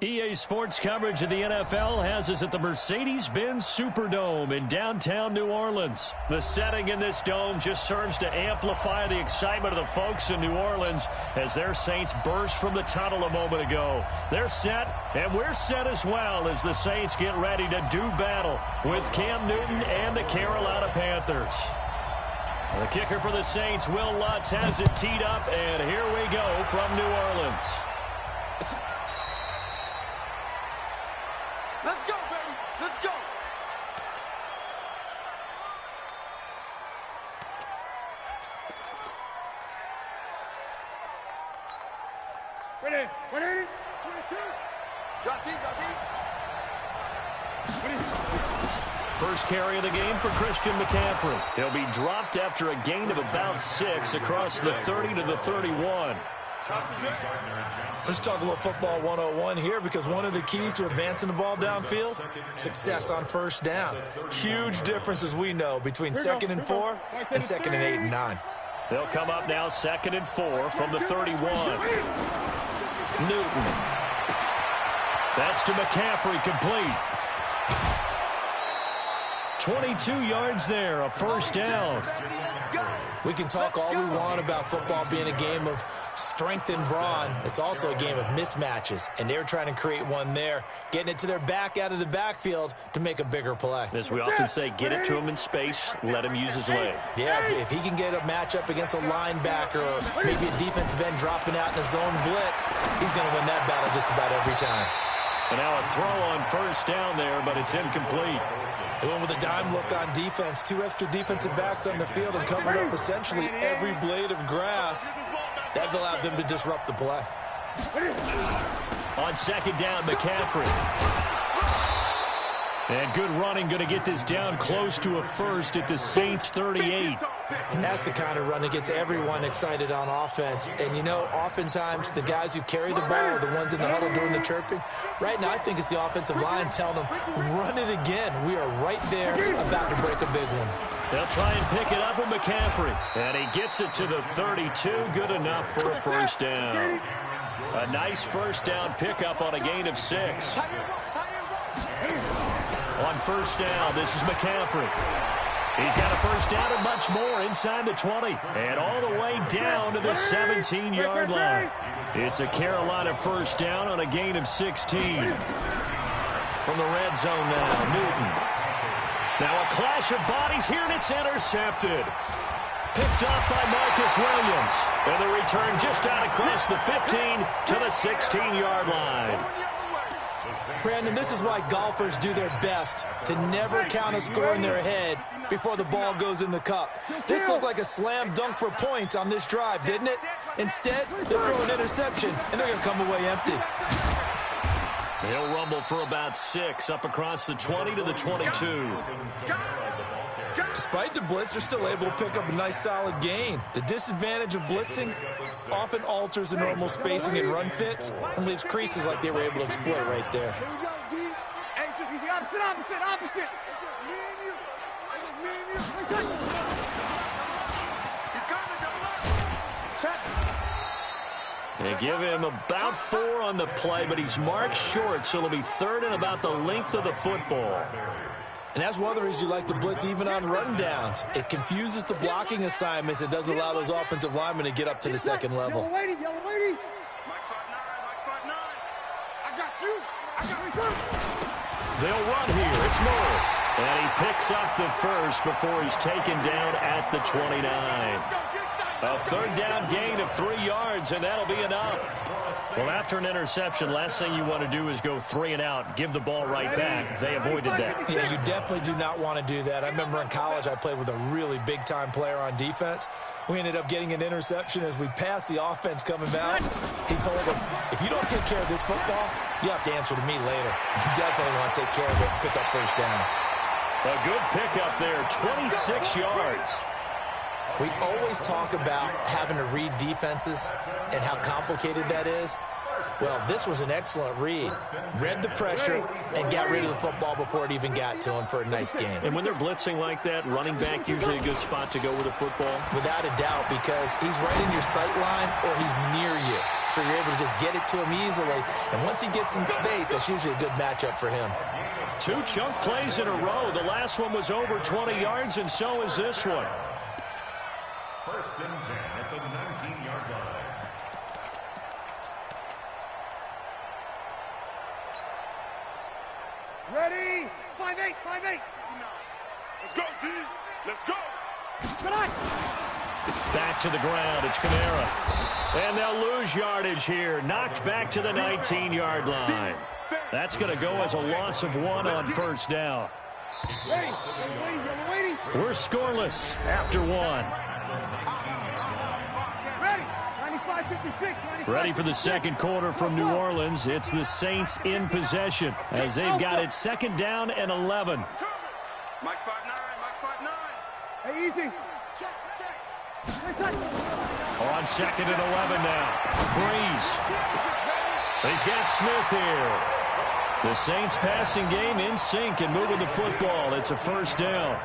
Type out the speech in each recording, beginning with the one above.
EA Sports coverage of the NFL has us at the Mercedes-Benz Superdome in downtown New Orleans. The setting in this dome just serves to amplify the excitement of the folks in New Orleans as their Saints burst from the tunnel a moment ago. They're set, and we're set as well as the Saints get ready to do battle with Cam Newton and the Carolina Panthers. The kicker for the Saints, Will Lutz, has it teed up, and here we go from New Orleans. Let's go, baby. Let's go. Ready? 180. 22. Drop deep, drop deep. First carry of the game for Christian McCaffrey. He'll be dropped after a gain of about 6 across the 30 to the 31. Let's talk a little football 101 here, because one of the keys to advancing the ball downfield, success on first down. Huge difference, as we know, between 2nd and 4 and 2nd and 8 and 9. They'll come up now 2nd and 4 from the 31. Newton. That's to McCaffrey, complete. 22 yards there, a first down. We can talk all we want about football being a game of strength and brawn. It's also a game of mismatches, and they're trying to create one there, getting it to their back out of the backfield to make a bigger play. As we often say, get it to him in space, let him use his leg. Yeah, if he can get a matchup against a linebacker or maybe a defensive end dropping out in a zone blitz, he's going to win that battle just about every time. And now a throw on first down there, but it's incomplete. They went with a dime look on defense. 2 extra defensive backs on the field and covered up essentially every blade of grass. That allowed them to disrupt the play. On 2nd down, McCaffrey. And good running, going to get this down close to a first at the Saints 38. And that's the kind of run that gets everyone excited on offense. And, you know, oftentimes the guys who carry the ball are the ones in the huddle doing the chirping. Right now, I think it's the offensive line telling them, run it again. We are right there about to break a big one. They'll try and pick it up with McCaffrey. And he gets it to the 32. Good enough for a first down. A nice first down pickup on a gain of 6. On first down, this is McCaffrey. He's got a first down and much more inside the 20. And all the way down to the 17-yard line. It's a Carolina first down on a gain of 16. From the red zone now, Newton. Now a clash of bodies here, and it's intercepted. Picked off by Marcus Williams. And the return just out across the 15 to the 16-yard line. Brandon, this is why golfers do their best to never count a score in their head before the ball goes in the cup. This looked like a slam dunk for points on this drive, didn't it? Instead, they throw an interception, and they're going to come away empty. He'll rumble for about 6 up across the 20 to the 22. Despite the blitz, they're still able to pick up a nice solid gain. The disadvantage of blitzing often alters the normal spacing and run fits and leaves creases like they were able to exploit right there. Here we go, D. Hey, it's just opposite. It's just me and you. They give him about 4 on the play, but he's marked short, so it'll be 3rd and about the length of the football. And that's one of the reasons you like to blitz even on rundowns. It confuses the blocking assignments. It doesn't allow those offensive linemen to get up to the second level. Yellow lady. Mike 5'9". I got you. They'll run here. It's Moore. And he picks up the first before he's taken down at the 29. A 3rd down gain of 3 yards, and that'll be enough. Well, after an interception, last thing you want to do is go 3 and out, give the ball right back. They avoided that. Yeah, you definitely do not want to do that. I remember in college I played with a really big-time player on defense. We ended up getting an interception as we passed the offense coming back. He told him, if you don't take care of this football, you have to answer to me later. You definitely want to take care of it and pick up first downs. A good pickup there, 26 yards. We always talk about having to read defenses and how complicated that is. Well, this was an excellent read. Read the pressure and got rid of the football before it even got to him for a nice gain. And when they're blitzing like that, running back usually a good spot to go with a football? Without a doubt, because he's right in your sight line or he's near you. So you're able to just get it to him easily. And once he gets in space, that's usually a good matchup for him. 2 chunk plays in a row. The last one was over 20 yards, and so is this one. 1st and 10 at the 19-yard line. Ready? 5-8, 5-8. Let's go, D. Let's go. Back to the ground. It's Kamara. And they'll lose yardage here. Knocked back to the 19-yard line. That's going to go as a loss of 1 on 1st down. We're scoreless after 1. Ready for the second quarter from New Orleans. It's the Saints in possession as they've got it 2nd down and 11. Mike 5-9, Mike 5-9. Hey, easy. Check. On 2nd and 11 now. Breeze. He's got Smith here. The Saints passing game in sync and moving the football. It's a 1st down.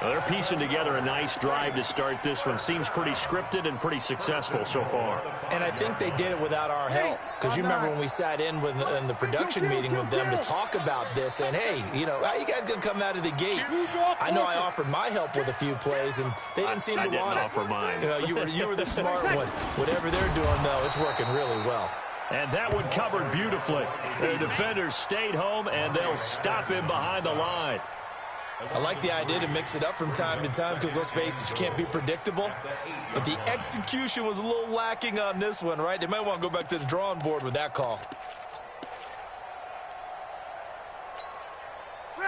Well, they're piecing together a nice drive to start this one. Seems pretty scripted and pretty successful so far. And I think they did it without our help. Because you remember when we sat in the production meeting with them to talk about this. And, hey, how you guys going to come out of the gate? I know I offered my help with a few plays, and they didn't seem to want it. I didn't offer mine. You were the smart one. Whatever they're doing, though, it's working really well. And that one covered beautifully. The defenders stayed home, and they'll stop him behind the line. I like the idea to mix it up from time to time because, let's face it, you can't be predictable. But the execution was a little lacking on this one, right? They might want to go back to the drawing board with that call.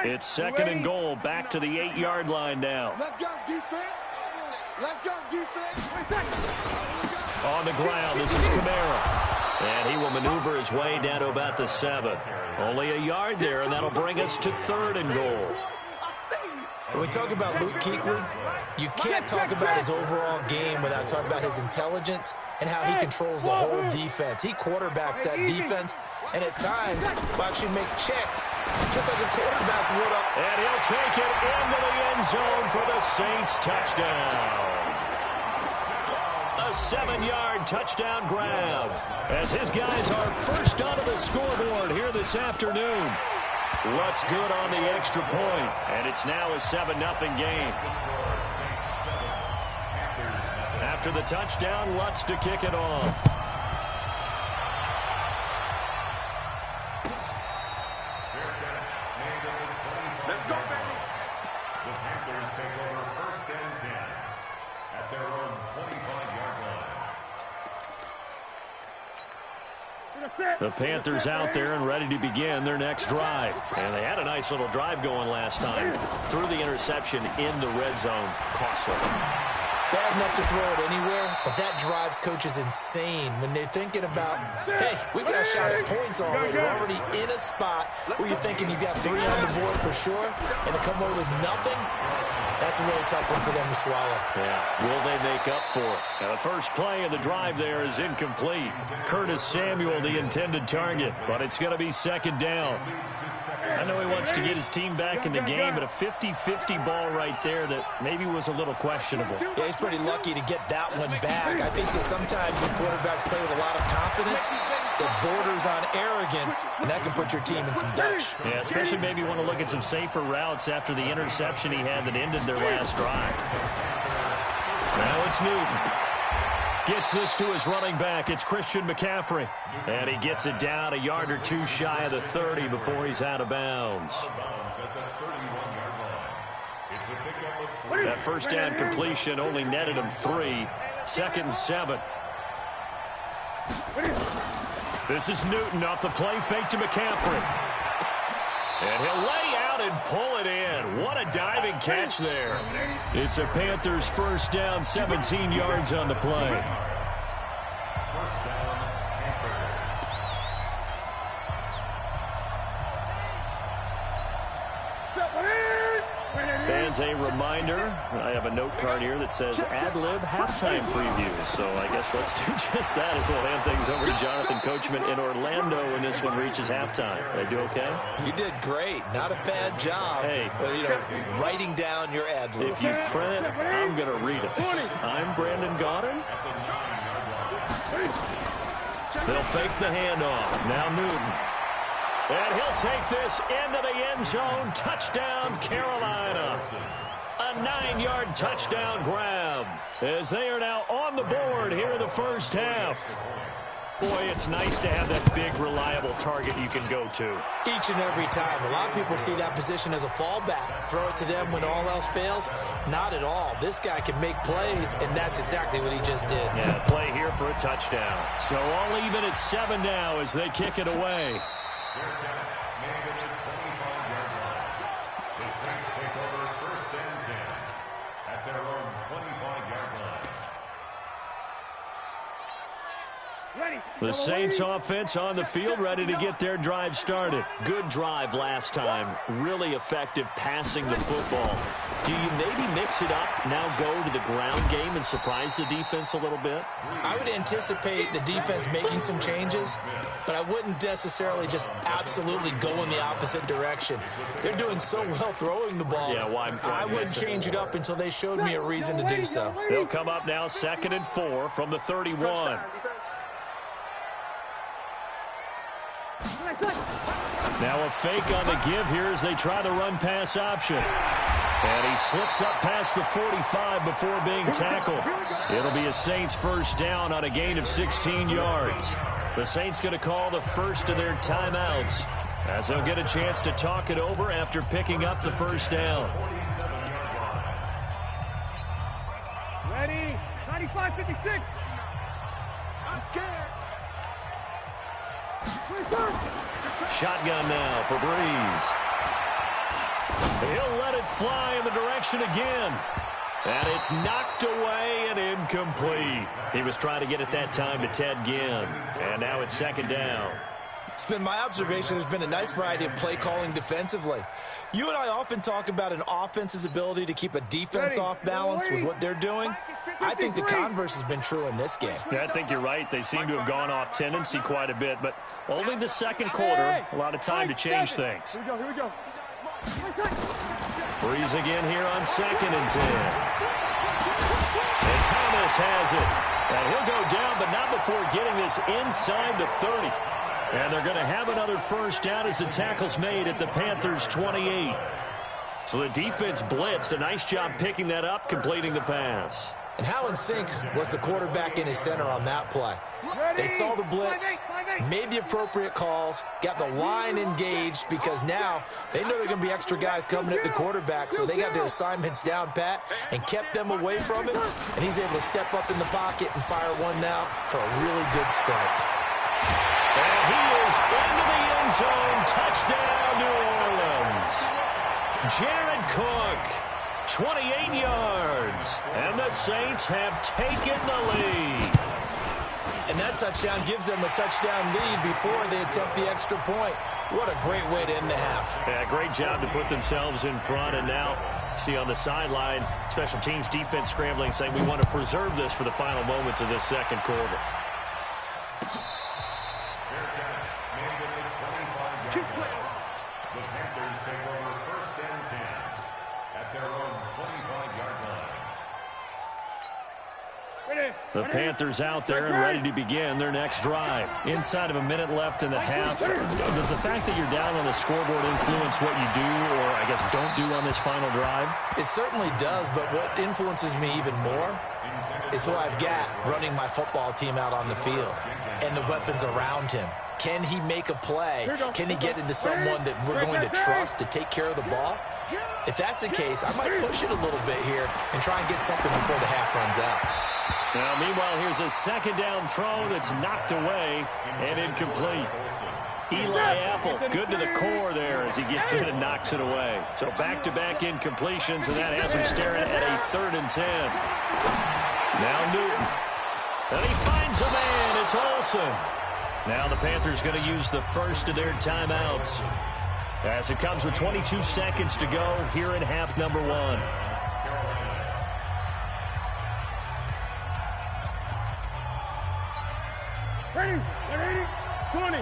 It's 2nd and goal, back to the 8-yard line now. Let's go, defense. Let's go, defense. On the ground, this is Kamara. And he will maneuver his way down to about the 7. Only a yard there, and that'll bring us to 3rd and goal. When we talk about Luke Kuechly, you can't talk about his overall game without talking about his intelligence and how he controls the whole defense. He quarterbacks that defense, and at times will actually make checks, just like a quarterback would. And he'll take it into the end zone for the Saints touchdown. A 7-yard touchdown grab as his guys are first onto the scoreboard here this afternoon. Lutz good on the extra point, and it's now a 7-0 game. After the touchdown, Lutz to kick it off. Let's go, baby. The Panthers take over 1st and 10 at their own 25-yard line. The Panthers out there and ready to begin their next drive. And they had a nice little drive going last time. Threw the interception in the red zone. Costly. Bad enough to throw it anywhere, but that drives coaches insane when they're thinking about, hey, we got a shot at points already. We're already in a spot where you're thinking you got 3 on the board for sure, and to come away with nothing, that's a really tough one for them to swallow. Yeah, will they make up for it? Now, the first play of the drive there is incomplete. Curtis Samuel, the intended target, but it's going to be 2nd down. I know he wants to get his team back in the game, but a 50-50 ball right there that maybe was a little questionable. Yeah, he's pretty lucky to get that one back. I think that sometimes these quarterbacks play with a lot of confidence that borders on arrogance, and that can put your team in some Dutch. Yeah, especially maybe want to look at some safer routes after the interception he had that ended their last drive. Now it's Newton. Gets this to his running back. It's Christian McCaffrey. And he gets it down a yard or two shy of the 30 before he's out of bounds. That first down completion only netted him 3. 2nd and 7. This is Newton off the play fake to McCaffrey. And he'll lay out and pull it in. What a diving catch there. It's a Panthers first down, 17 yards on the play. And a reminder, I have a note card here that says ad-lib halftime preview. So I guess let's do just that as we'll hand things over to Jonathan Coachman in Orlando when this one reaches halftime. Did I do okay? You did great. Not a bad job. Hey. Writing down your ad-lib. If you print it, I'm going to read it. I'm Brandon Gaudin. They'll fake the handoff. Now Newton. And he'll take this into the end zone. Touchdown, Carolina. A 9-yard touchdown grab as they are now on the board here in the first half. Boy, it's nice to have that big, reliable target you can go to. Each and every time. A lot of people see that position as a fallback. Throw it to them when all else fails. Not at all. This guy can make plays, and that's exactly what he just did. Yeah, play here for a touchdown. So all even at 7 now as they kick it away. The Saints offense on the field, ready to get their drive started. Good drive last time. Really effective passing the football. Do you maybe mix it up, now go to the ground game and surprise the defense a little bit? I would anticipate the defense making some changes, but I wouldn't necessarily just absolutely go in the opposite direction. They're doing so well throwing the ball. Yeah, well, I wouldn't change it up until they showed me a reason to do so. They'll come up now 2nd and 4 from the 31. Now a fake on the give here as they try the run-pass option. And he slips up past the 45 before being tackled. It'll be a Saints first down on a gain of 16 yards. The Saints going to call the first of their timeouts as they'll get a chance to talk it over after picking up the first down. Ready? 95-56. I'm scared. Shotgun now for Breeze. He'll let it fly in the direction again. And it's knocked away and incomplete. He was trying to get it that time to Ted Ginn. And now it's 2nd down. It's been my observation there's been a nice variety of play calling defensively. You and I often talk about an offense's ability to keep a defense off balance with what they're doing. I think the converse has been true in this game. Yeah, I think you're right. They seem to have gone off tendency quite a bit, but only the second quarter, a lot of time to change things. Here we go. Breeze again here on 2nd and 10. And Thomas has it. And he'll go down, but not before getting this inside the 30. And they're going to have another first down as the tackle's made at the Panthers' 28. So the defense blitzed. A nice job picking that up, completing the pass. And how in sync was the quarterback in his center on that play? They saw the blitz, made the appropriate calls, got the line engaged because now they know they're going to be extra guys coming at the quarterback, so they got their assignments down pat and kept them away from it, and he's able to step up in the pocket and fire one now for a really good strike. And he is into the end zone. Touchdown, New Orleans. Jared Cook. 28 yards, and the Saints have taken the lead. And that touchdown gives them a touchdown lead before they attempt the extra point. What a great way to end the half. Yeah, great job to put themselves in front, and now see on the sideline, special teams defense scrambling, saying we want to preserve this for the final moments of this second quarter. The Panthers out there and ready to begin their next drive. Inside of a minute left in the half. Does the fact that you're down on the scoreboard influence what you do or, I guess, don't do on this final drive? It certainly does, but what influences me even more is who I've got running my football team out on the field and the weapons around him. Can he make a play? Can he get into someone that we're going to trust to take care of the ball? If that's the case, I might push it a little bit here and try and get something before the half runs out. Now, meanwhile, here's a second down throw that's knocked away and incomplete. Eli Apple, good to the core there as he gets in and knocks it away. So back-to-back incompletions, and that has him staring at a 3rd and 10. Now Newton. And he finds a man. It's Olsen. Now the Panthers going to use the first of their timeouts. As it comes with 22 seconds to go here in half number one. Ready? 20.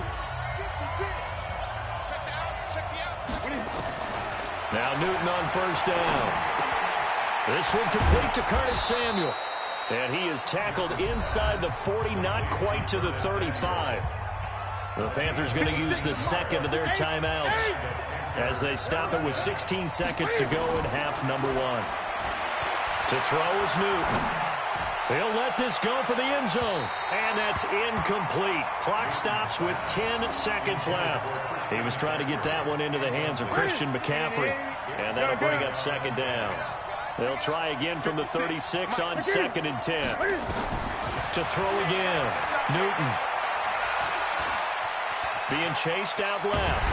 Now Newton on first down. This one complete to Curtis Samuel. And he is tackled inside the 40, not quite to the 35. The Panthers going to use the second of their timeouts as they stop it with 16 seconds to go in half number one. To throw is Newton. He'll let this go for the end zone. And that's incomplete. Clock stops with 10 seconds left. He was trying to get that one into the hands of Christian McCaffrey. And that'll bring up second down. They'll try again from the 36 on 2nd and 10. To throw again. Newton. Being chased out left.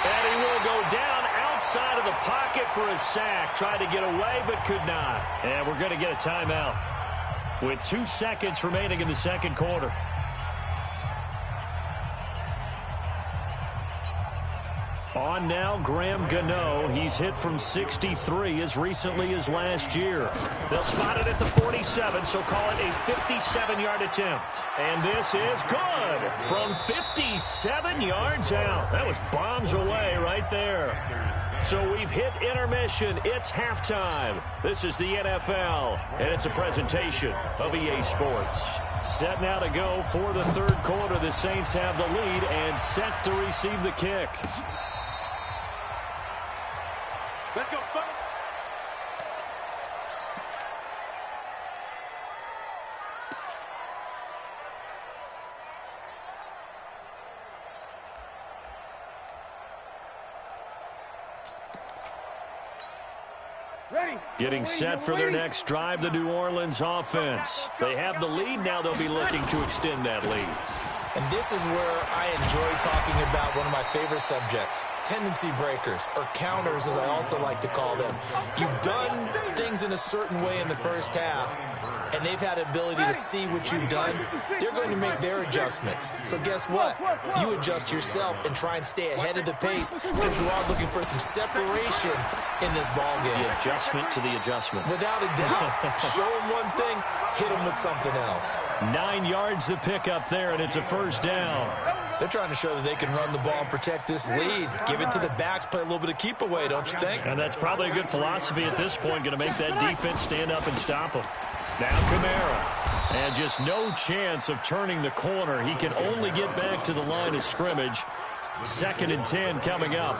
And he will go down outside of the pocket for a sack. Tried to get away but could not. And we're going to get a timeout with 2 seconds remaining in the second quarter. On now, Graham Gano. He's hit from 63 as recently as last year. They'll spot it at the 47, so call it a 57-yard attempt. And this is good from 57 yards out. That was bombs away right there. So we've hit intermission. It's halftime. This is the NFL, and it's a presentation of EA Sports. Set now to go for the third quarter. The Saints have the lead and set to receive the kick. Let's go, folks. Getting set for their next drive, the New Orleans offense. They have the lead. Now they'll be looking to extend that lead. And this is where I enjoy talking about one of my favorite subjects, tendency breakers, or counters as I also like to call them. You've done things in a certain way in the first half, and they've had the ability to see what you've done. They're going to make their adjustments. So guess what? You adjust yourself and try and stay ahead of the pace because you're all looking for some separation in this ball game. The adjustment to the adjustment. Without a doubt. Show them one thing, hit them with something else. 9 yards to pick up there, and it's a first down. They're trying to show that they can run the ball and protect this lead. Give it to the backs, play a little bit of keep away, don't you think? And that's probably a good philosophy at this point, going to make that defense stand up and stop them. Now Kamara. And just no chance of turning the corner. He can only get back to the line of scrimmage. 2nd and 10 coming up.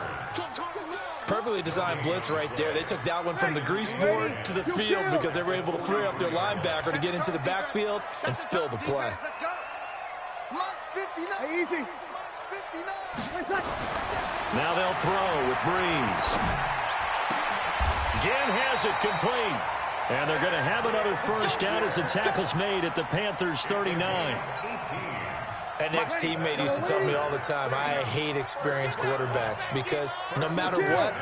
Perfectly designed blitz right there. They took that one from the grease board to the field because they were able to free up their linebacker to get into the backfield and spill the play. Now they'll throw with Breeze. Again has it complete. And they're going to have another first down as the tackle's made at the Panthers' 39. An ex-teammate used to tell me all the time, I hate experienced quarterbacks because no matter what,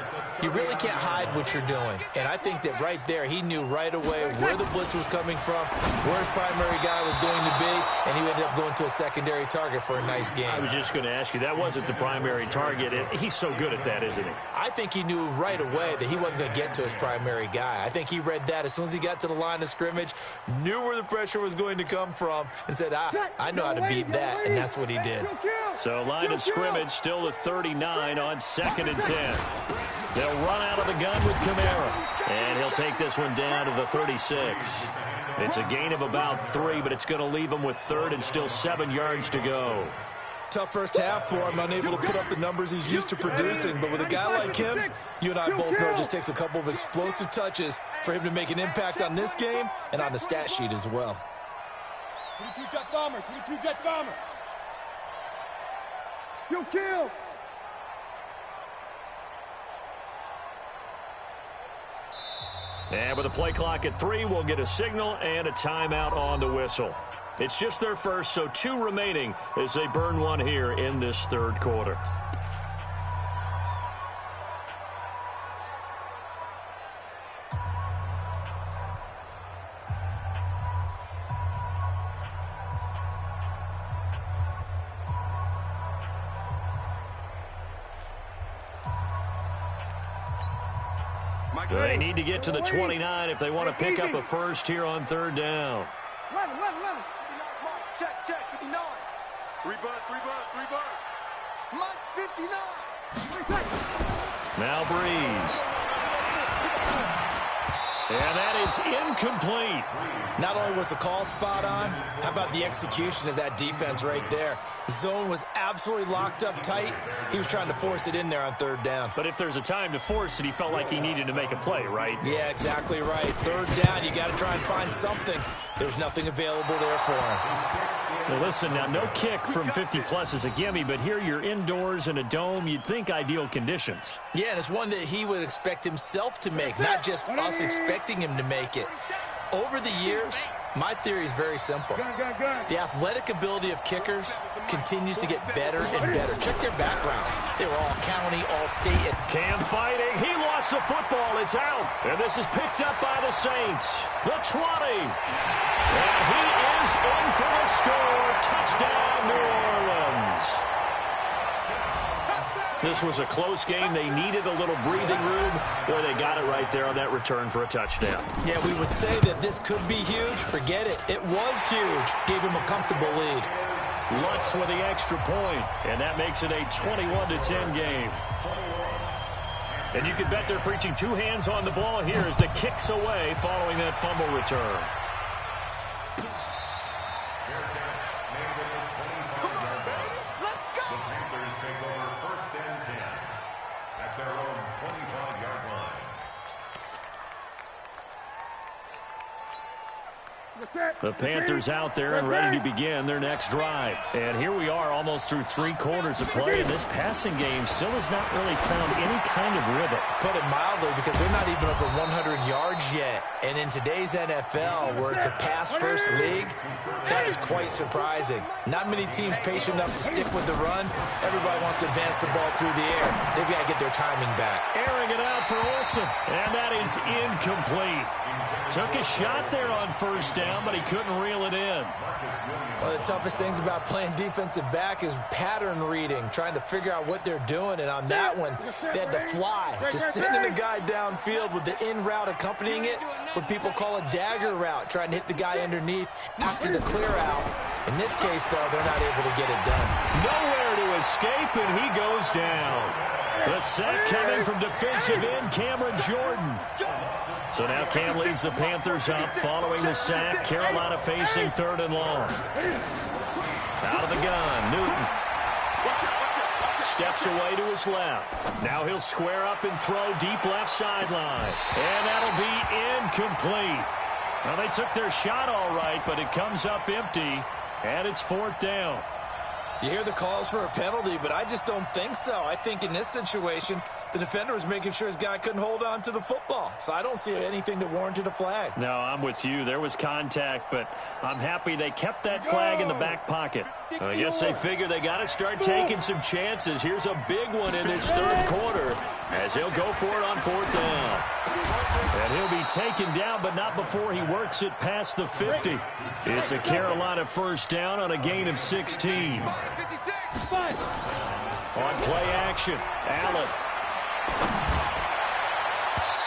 you really can't hide what you're doing. And I think that right there, he knew right away where the blitz was coming from, where his primary guy was going to be, and he ended up going to a secondary target for a nice game. I was just going to ask you, that wasn't the primary target. He's so good at that, isn't he? I think he knew right away that he wasn't going to get to his primary guy. I think he read that as soon as he got to the line of scrimmage, knew where the pressure was going to come from, and said, I know how to beat that, and that's what he did. So line of scrimmage still the 39 on 2nd and 10. They'll run out of the gun with Kamara. And he'll take this one down to the 36. It's a gain of about 3, but it's going to leave him with 3rd and still 7 yards to go. Tough first half for him, unable to put up the numbers he's used to producing. But with a guy like him, you and I both know it just takes a couple of explosive touches for him to make an impact on this game and on the stat sheet as well. 22 jet bomber, 22 jet bomber. You kill. And with the play clock at 3, we'll get a signal and a timeout on the whistle. It's just their first, so 2 remaining as they burn one here in this third quarter. They need to get to the 29 if they want to pick up a first here on third down. 11. Check, 59. 3 bud. Mike's 59. Now Breeze. And that is incomplete. Not only was the call spot on, how about the execution of that defense right there? The zone was absolutely locked up tight. He was trying to force it in there on third down. But if there's a time to force it, he felt like he needed to make a play, right? Yeah, exactly right. Third down, you got to try and find something. There's nothing available there for him. Well, listen, now no kick from 50-plus is a gimme, but here you're indoors in a dome. You'd think ideal conditions. Yeah, and it's one that he would expect himself to make, not just us expecting him to make it. Over the years, my theory is very simple. The athletic ability of kickers continues to get better and better. Check their backgrounds. They were all county, all state. Cam fighting. He lost the football. It's out. And this is picked up by the Saints. The 20. And he is in for the score. Touchdown, New Orleans. This was a close game. They needed a little breathing room. Boy, they got it right there on that return for a touchdown. Yeah, we would say that this could be huge. Forget it. It was huge. Gave him a comfortable lead. Lutz with the extra point, and that makes it a 21-10 game. And you can bet they're preaching two hands on the ball here as the kick's away following that fumble return. The Panthers out there and ready to begin their next drive. And here we are almost through 3 quarters of play, and this passing game still has not really found any kind of rhythm. Put it mildly, because they're not even over 100 yards yet. And in today's NFL, where it's a pass-first league, that is quite surprising. Not many teams patient enough to stick with the run. Everybody wants to advance the ball through the air. They've got to get their timing back. Airing it out for Olsen, and that is incomplete. Took a shot there on first down, but he couldn't reel it in. One of the toughest things about playing defensive back is pattern reading, trying to figure out what they're doing. And on that one, they had to fly, just sending a guy downfield with the in route accompanying it, what people call a dagger route, trying to hit the guy underneath after the clear out. In this case, though, they're not able to get it done. Nowhere to escape, and he goes down. The sack coming from defensive end Cameron Jordan. So now Cam leads the Panthers up following the sack. Carolina facing 3rd and long. Out of the gun, Newton. Steps away to his left. Now he'll square up and throw deep left sideline. And that'll be incomplete. Well, they took their shot all right, but it comes up empty, and it's 4th down. You hear the calls for a penalty, but I just don't think so. I think in this situation, the defender was making sure his guy couldn't hold on to the football. So I don't see anything that warranted a flag. No, I'm with you. There was contact, but I'm happy they kept that flag in the back pocket. I guess they figure they got to start taking some chances. Here's a big one in this 3rd quarter as he'll go for it on 4th down. And he'll be taken down, but not before he works it past the 50. It's a Carolina first down on a gain of 16. On play action, Allen.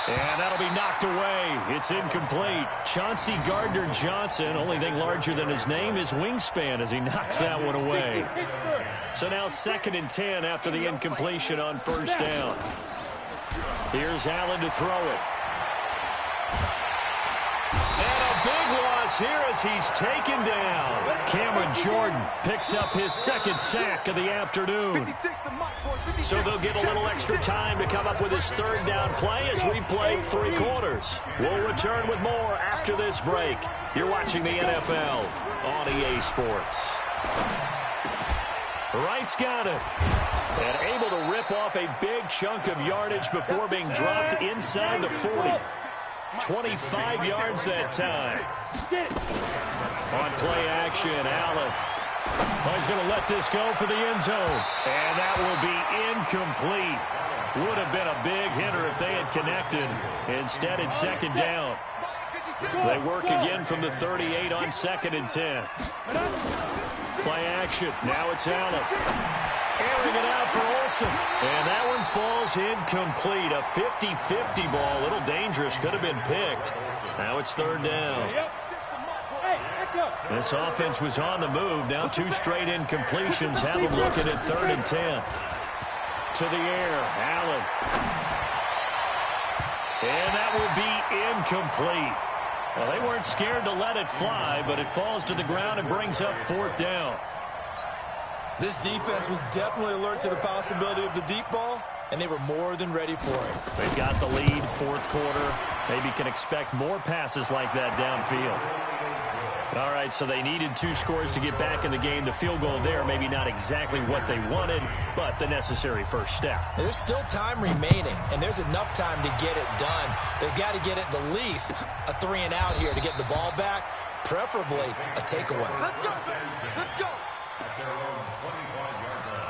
And that'll be knocked away. It's incomplete. Chauncey Gardner-Johnson, only thing larger than his name is wingspan as he knocks that one away. So now 2nd and 10 after the incompletion on first down. Here's Allen to throw it. And a big loss here as he's taken down. Cameron Jordan picks up his 2nd sack of the afternoon. So they'll get a little extra time to come up with his 3rd down play as we play 3 quarters. We'll return with more after this break. You're watching the NFL on EA Sports. Wright's got it. And able to rip off a big chunk of yardage before being dropped inside the 40. 25 yards that time. On play action, Allen. Oh, he's going to let this go for the end zone. And that will be incomplete. Would have been a big hitter if they had connected. Instead, it's 2nd down. They work again from the 38 on 2nd and 10. Play action. Now it's Allen. Airing it out for Olsen. Wilson. And that one falls incomplete. A 50-50 ball. A little dangerous. Could have been picked. Now it's third down. This offense was on the move. Now 2 straight incompletions have them looking at 3rd and 10. To the air. Allen. And that will be incomplete. Well, they weren't scared to let it fly, but it falls to the ground and brings up 4th down. This defense was definitely alert to the possibility of the deep ball, and they were more than ready for it. They've got the lead, 4th quarter. Maybe can expect more passes like that downfield. All right, so they needed 2 scores to get back in the game. The field goal there, maybe not exactly what they wanted, but the necessary first step. There's still time remaining, and there's enough time to get it done. They've got to get it the least a 3-and-out here to get the ball back, preferably a takeaway. Let's go. Let's go. At their own 25-yard line.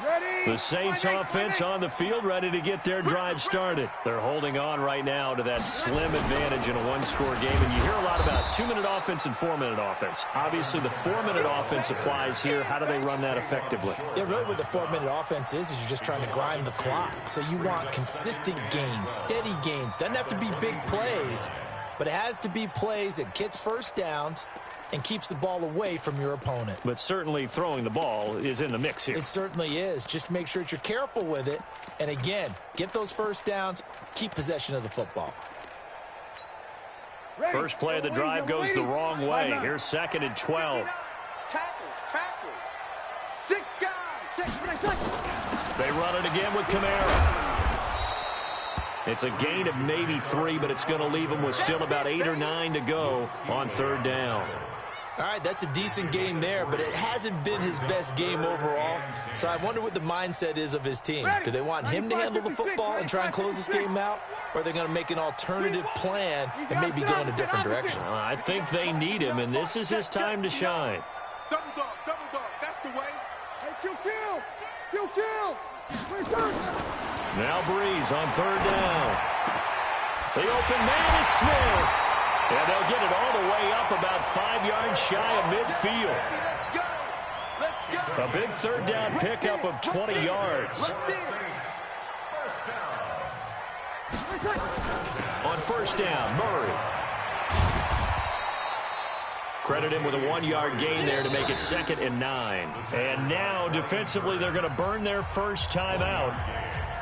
Ready. The Saints offense on the field, ready to get their drive started. They're holding on right now to that slim advantage in a 1-score game. And you hear a lot about 2-minute offense and 4-minute offense. Obviously, the 4-minute offense applies here. How do they run that effectively? Yeah, really what the 4-minute offense is you're just trying to grind the clock. So you want consistent gains, steady gains. Doesn't have to be big plays, but it has to be plays that gets first downs and keeps the ball away from your opponent. But certainly throwing the ball is in the mix here. It certainly is. Just make sure that you're careful with it. And again, get those first downs, keep possession of the football. Ready. First play of the drive goes the wrong way. Here's 2nd and 12. Tackles. 6 guys. Check. They run it again with Kamara. It's a gain of maybe 3, but it's going to leave them with still about 8 or 9 to go on 3rd down. All right, that's a decent game there, but it hasn't been his best game overall. So I wonder what the mindset is of his team. Do they want him to handle the football and try and close this game out? Or are they going to make an alternative plan and maybe go in a different direction? I think they need him, and this is his time to shine. Double dog. That's the way. Hey, kill. Now Breeze on 3rd down. The open man is Smith. And they'll get it all the way up about 5 yards shy of midfield. Let's go. A big 3rd down pickup of 20 yards. On 1st down, Murray. Credit him with a 1-yard gain there to make it 2nd and 9. And now, defensively, they're going to burn their first timeout.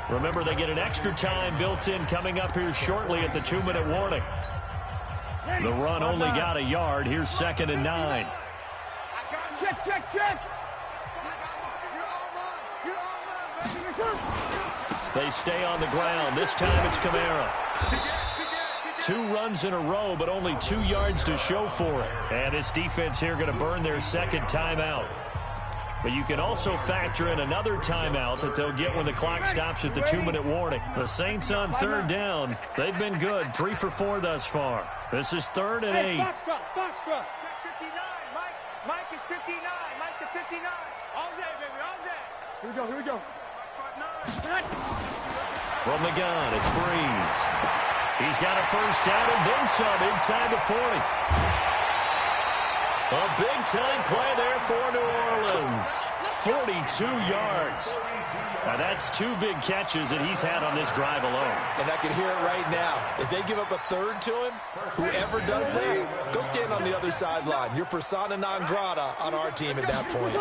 Remember, they get an extra time built in coming up here shortly at the 2-minute warning. The run only got a yard. Here's 2nd and 9. Check. They stay on the ground. This time it's Kamara. 2 runs in a row, but only 2 yards to show for it. And this defense here going to burn their 2nd timeout. But you can also factor in another timeout that they'll get when the clock stops at the 2-minute warning. The Saints on 3rd down. They've been good. 3 for 4 thus far. This is 3rd and 8. Box truck. Check 59. Mike is 59. Mike to 59. All day, baby, all day. Here we go. From the gun, it's Breeze. He's got a first down and then some inside the 40. A big-time play there for New Orleans. 42 yards. Now, that's 2 big catches that he's had on this drive alone. And I can hear it right now. If they give up a 3rd to him, whoever does that, go stand on the other sideline. You're persona non grata on our team at that point.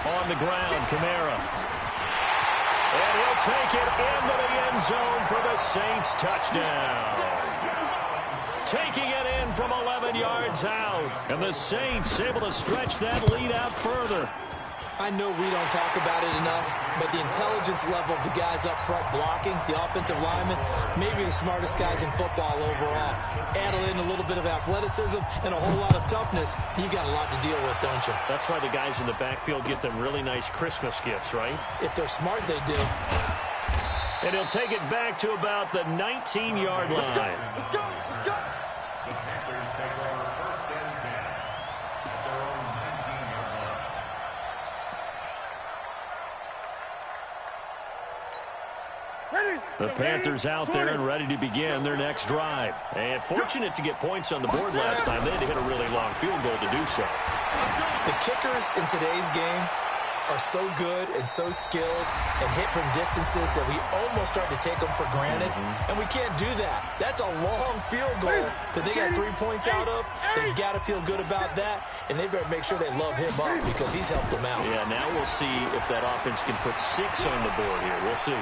On the ground, Kamara. And he'll take it into the end zone for the Saints touchdown. Taking it in from 11 yards out. And the Saints able to stretch that lead out further. I know we don't talk about it enough, but the intelligence level of the guys up front blocking, the offensive linemen, maybe the smartest guys in football overall. Add in a little bit of athleticism and a whole lot of toughness, you've got a lot to deal with, don't you? That's why the guys in the backfield get them really nice Christmas gifts, right? If they're smart, they do. And he'll take it back to about the 19-yard line. Let's go. The Panthers take over 1st and 10 at their own 19-yard line. The Panthers out there and ready to begin their next drive. And fortunate to get points on the board last time. They had to hit a really long field goal to do so. The kickers in today's game are so good and so skilled and hit from distances that we almost start to take them for granted, and we can't do that. That's a long field goal that they got 3 points out of. They've got to feel good about that, and they better make sure they love him up because he's helped them out. Yeah, now we'll see if that offense can put 6 on the board here. We'll see.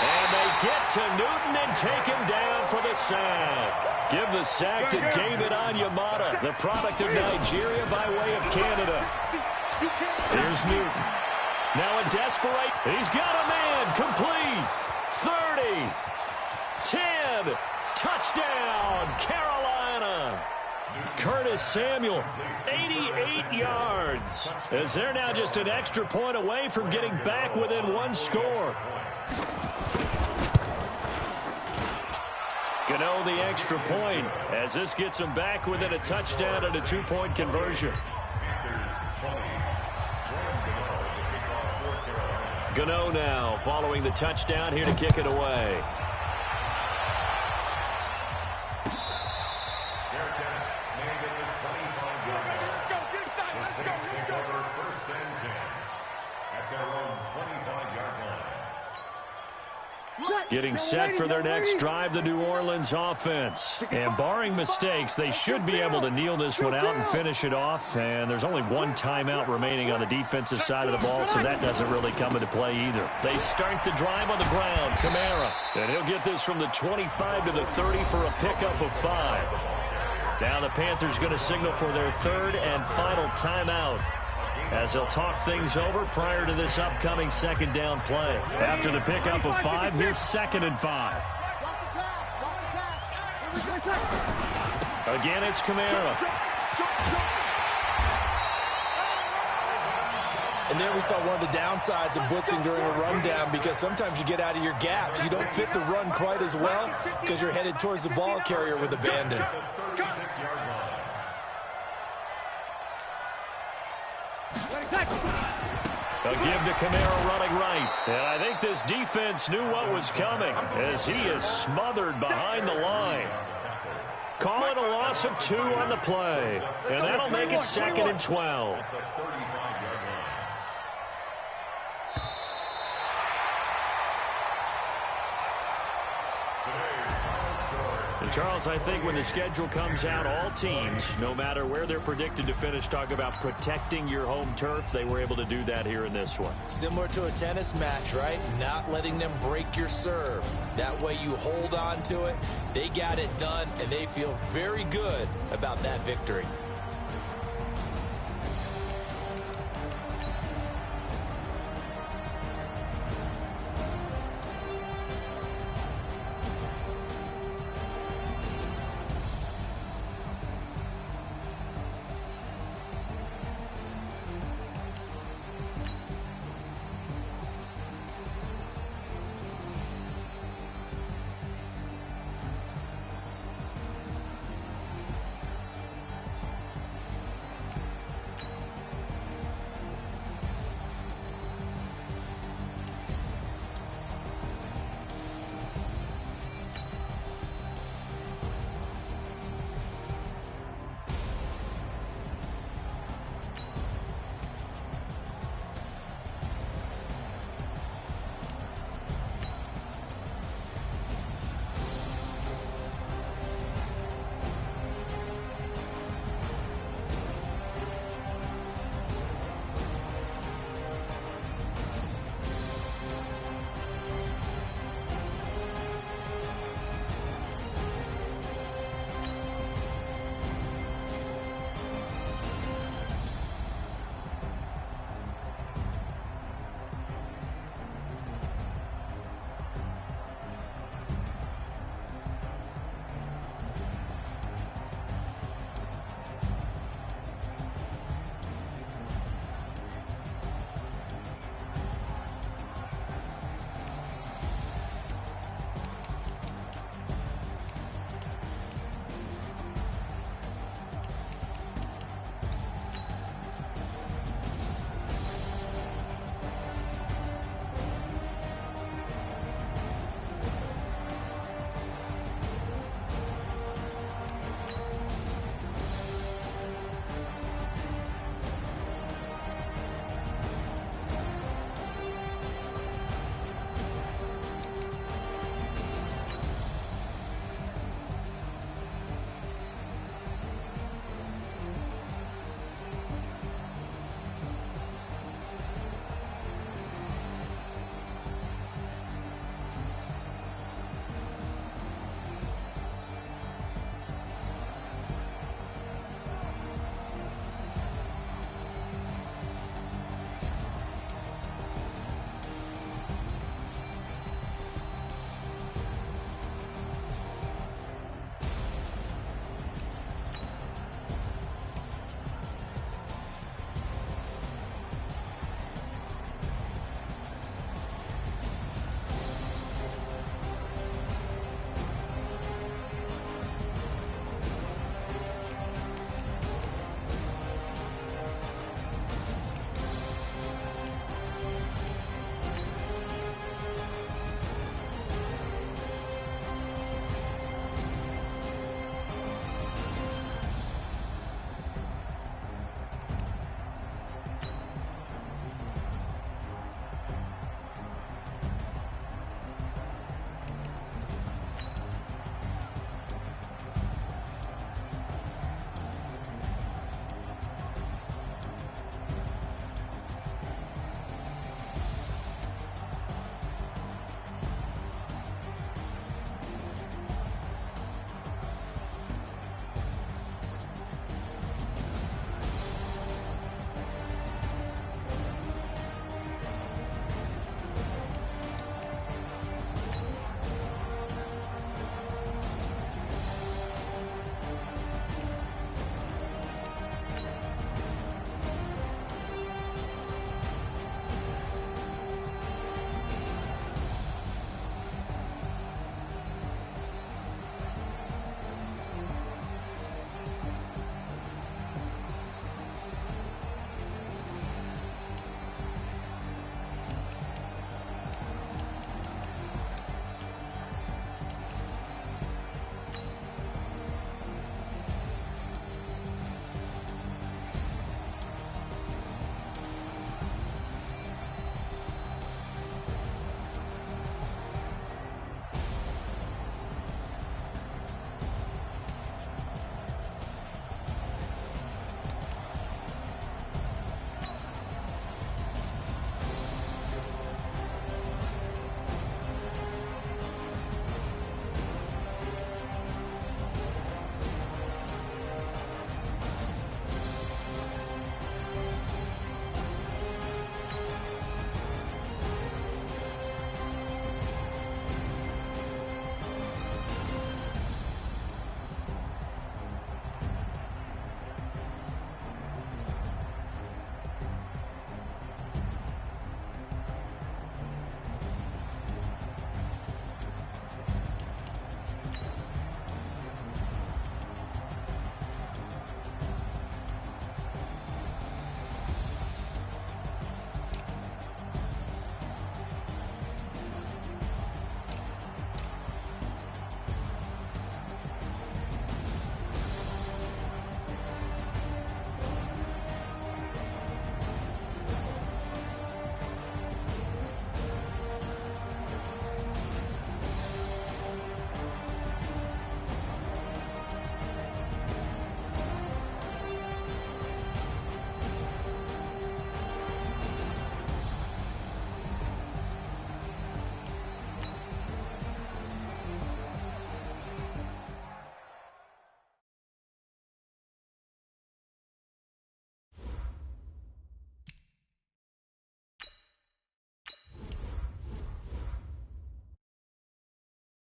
And they get to Newton and take him down for the sack. Give the sack to David Onyemata, the product of Nigeria by way of Canada. Here's Newton. Now a desperate. He's got a man. Complete. 30. 10. Touchdown, Carolina. Curtis Samuel, 88 yards. As they're now just an extra point away from getting back within 1 score. Gano the extra point as this gets them back within a touchdown and a 2-point conversion. Gano now following the touchdown here to kick it away. Getting set for their next drive, the New Orleans offense. And barring mistakes, they should be able to kneel this one out and finish it off. And there's only 1 timeout remaining on the defensive side of the ball, so that doesn't really come into play either. They start the drive on the ground. Kamara. And he'll get this from the 25 to the 30 for a pickup of 5. Now the Panthers going to signal for their 3rd and final timeout, as they'll talk things over prior to this upcoming 2nd down play. After the pickup of 5, here's 2nd and 5. Again, it's Kamara. And there we saw one of the downsides of blitzing during a rundown, because sometimes you get out of your gaps. You don't fit the run quite as well because you're headed towards the ball carrier with abandon. A give to Kamara running right. And I think this defense knew what was coming as he is smothered behind the line. Call it a loss of 2 on the play. And that'll make it 2nd and 12. Charles, I think when the schedule comes out, all teams, no matter where they're predicted to finish, talk about protecting your home turf. They were able to do that here in this one. Similar to a tennis match, right? Not letting them break your serve. That way you hold on to it. They got it done, and they feel very good about that victory.